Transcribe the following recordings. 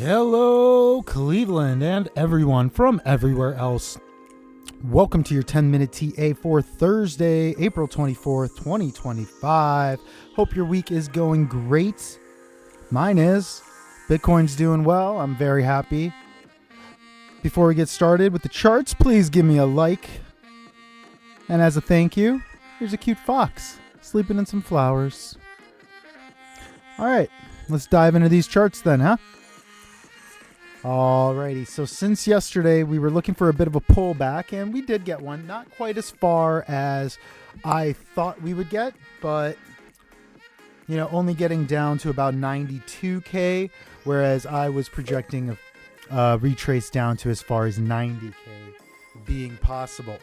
Hello, Cleveland, and everyone from everywhere else. Welcome to your 10-minute TA for Thursday, April 24th, 2025. Hope your week is going great. Mine is. Bitcoin's doing well. I'm very happy. Before we get started with the charts, please give me a like. And as a thank you, here's a cute fox sleeping in some flowers. All right, let's dive into these charts then, huh? Alrighty, so since yesterday we were looking for a bit of a pullback, and we did get one. Not quite as far as I thought we would get, but only getting down to about 92K, whereas I was projecting a retrace down to as far as 90K being possible.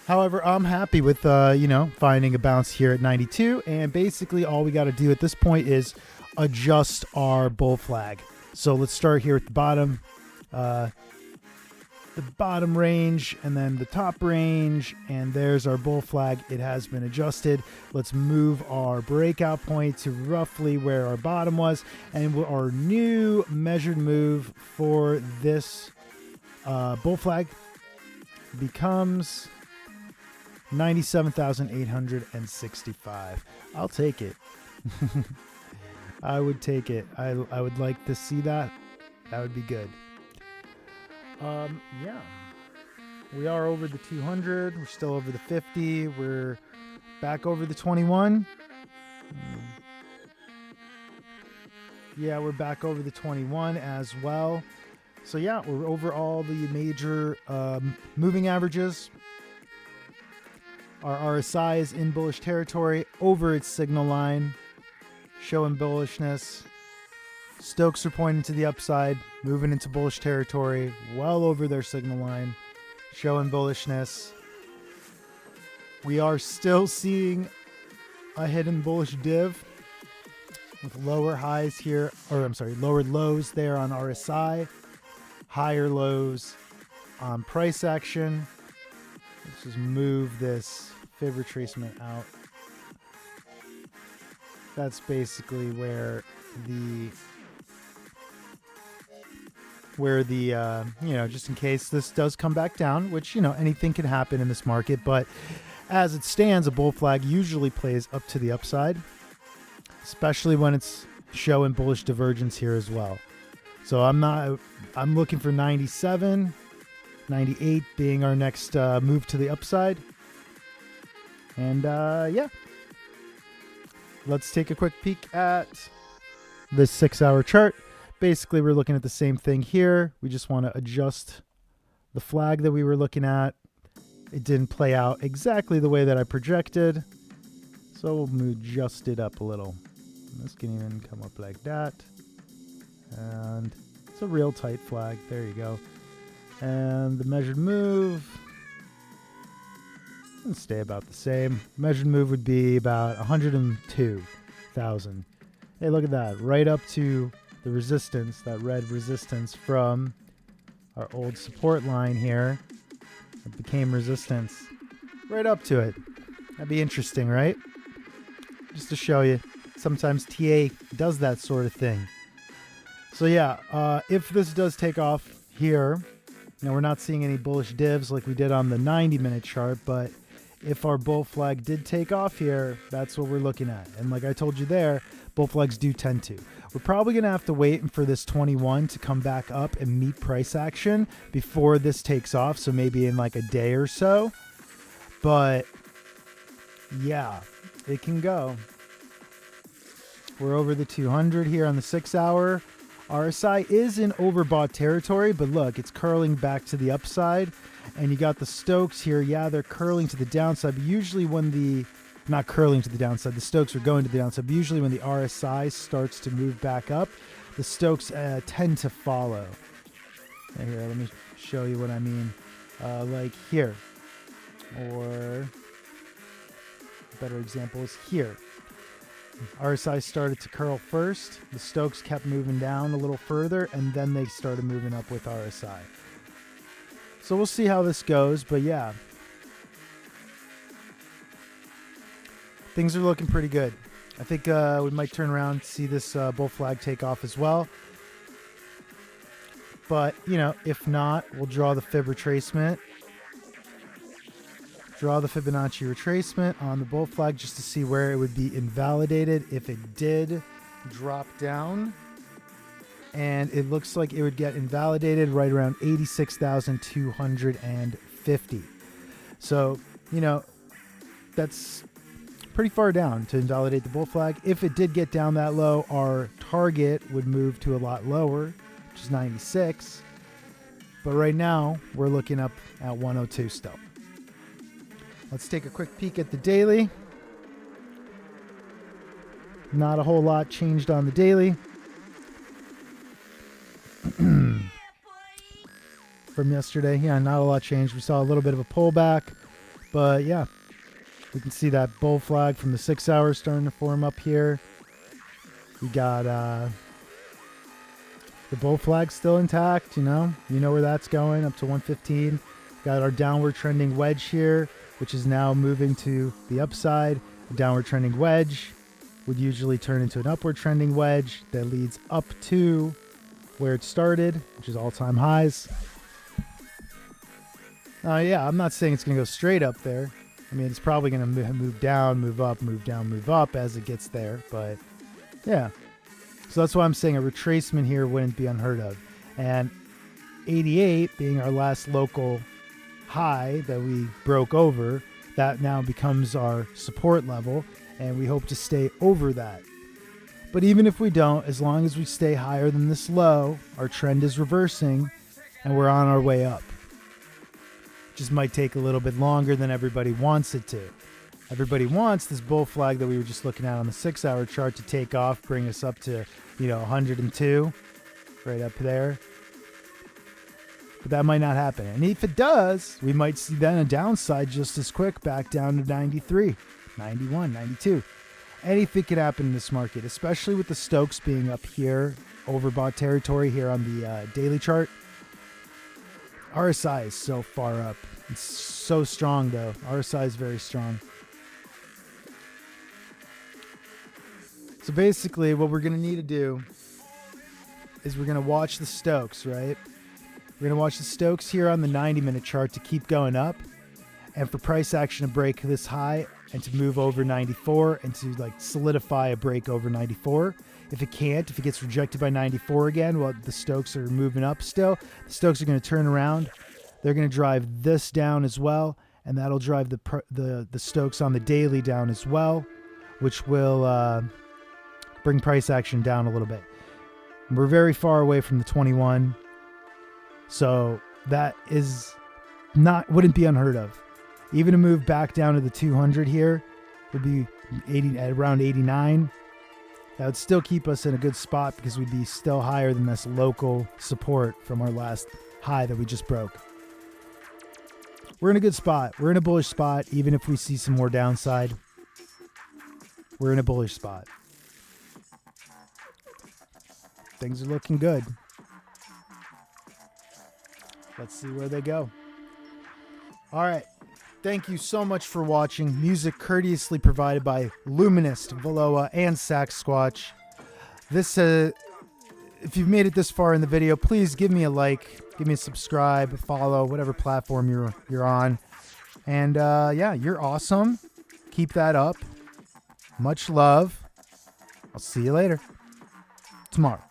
However, I'm happy with finding a bounce here at 92, and basically all we got to do at this point is adjust our bull flag. So let's start here at the bottom range, and then the top range, and there's our bull flag. It has been adjusted. Let's move our breakout point to roughly where our bottom was, and our new measured move for this bull flag becomes 97,865. I'll take it. I would take it. I would like to see that. That would be good. Yeah. We are over the 200. We're still over the 50. We're back over the 21. Yeah, we're back over the 21 as well. So yeah, we're over all the major moving averages. Our RSI is in bullish territory over its signal line, showing bullishness. Stokes are pointing to the upside, moving into bullish territory, well over their signal line, showing bullishness. We are still seeing a hidden bullish div with lower highs here, lower lows there on RSI, higher lows on price action. Let's just move this fib retracement out. That's basically where the just in case this does come back down, which, anything can happen in this market, but as it stands, a bull flag usually plays up to the upside, especially when it's showing bullish divergence here as well. So I'm looking for 97, 98 being our next move to the upside. And yeah. Let's take a quick peek at this 6-hour chart. Basically, we're looking at the same thing here. We just want to adjust the flag that we were looking at. It didn't play out exactly the way that I projected, so we'll adjust it up a little. And this can even come up like that. And it's a real tight flag. There you go. And the measured move, stay about the same. Measured move would be about 102,000. Hey, look at that. Right up to the resistance, that red resistance from our old support line here. It became resistance. Right up to it. That'd be interesting, right? Just to show you. Sometimes TA does that sort of thing. So yeah, if this does take off here, we're not seeing any bullish divs like we did on the 90-minute chart, but if our bull flag did take off here, that's what we're looking at. And like I told you there, bull flags do tend to. We're probably going to have to wait for this 21 to come back up and meet price action before this takes off. So maybe in like a day or so. But yeah, it can go. We're over the 200 here on the 6-hour. RSI is in overbought territory, but look, it's curling back to the upside. And you got the Stokes here. Yeah, they're curling to the downside. But usually when not curling to the downside, the Stokes are going to the downside. But usually when the RSI starts to move back up, the Stokes tend to follow. Here, let me show you what I mean. Like here. Or a better example is here. RSI started to curl first. The Stokes kept moving down a little further, and then they started moving up with RSI. So we'll see how this goes, but yeah. Things are looking pretty good. I think we might turn around and see this bull flag take off as well. But, you know, if not, we'll draw the fib retracement. Draw the Fibonacci retracement on the bull flag just to see where it would be invalidated if it did drop down. And it looks like it would get invalidated right around 86,250. So, you know, that's pretty far down to invalidate the bull flag. If it did get down that low, our target would move to a lot lower, which is 96. But right now, we're looking up at 102 still. Let's take a quick peek at the daily. Not a whole lot changed on the daily. From yesterday, yeah, not a lot changed. We saw a little bit of a pullback, but yeah, we can see that bull flag from the 6 hours starting to form up here. We got the bull flag still intact, you know where that's going, up to 115. Got our downward trending wedge here, which is now moving to the upside. A downward trending wedge would usually turn into an upward trending wedge that leads up to where it started, which is all-time highs. Yeah, I'm not saying it's going to go straight up there. I mean, it's probably going to move down, move up, move down, move up as it gets there. But, yeah. So that's why I'm saying a retracement here wouldn't be unheard of. And 88 being our last local high that we broke over, that now becomes our support level, and we hope to stay over that. But even if we don't, as long as we stay higher than this low, our trend is reversing and we're on our way up. Just might take a little bit longer than everybody wants it to. Everybody wants this bull flag that we were just looking at on the 6 hour chart to take off, bring us up to, 102, right up there. But that might not happen. And if it does, we might see then a downside just as quick, back down to 93, 91, 92. Anything could happen in this market, especially with the Stokes being up here, overbought territory here on the daily chart. RSI is so far up. It's so strong, though. RSI is very strong. So basically, what we're going to need to do is we're going to watch the Stokes, right? We're going to watch the Stokes here on the 90-minute chart to keep going up, and for price action to break this high and to move over 94 and to solidify a break over 94. If it can't, if it gets rejected by 94 again, well, the Stokes are moving up still. The Stokes are going to turn around. They're going to drive this down as well, and that'll drive the Stokes on the daily down as well, which will bring price action down a little bit. We're very far away from the 21. So that wouldn't be unheard of. Even to move back down to the 200 here would be around 89. That would still keep us in a good spot because we'd be still higher than this local support from our last high that we just broke. We're in a good spot. We're in a bullish spot, even if we see some more downside. We're in a bullish spot. Things are looking good. Let's see where they go. All right. Thank you so much for watching. Music courteously provided by Luminist, Veloa, and Sasquatch. If you've made it this far in the video, please give me a like, give me a subscribe, follow, whatever platform you're on. And yeah, you're awesome. Keep that up. Much love. I'll see you later. Tomorrow.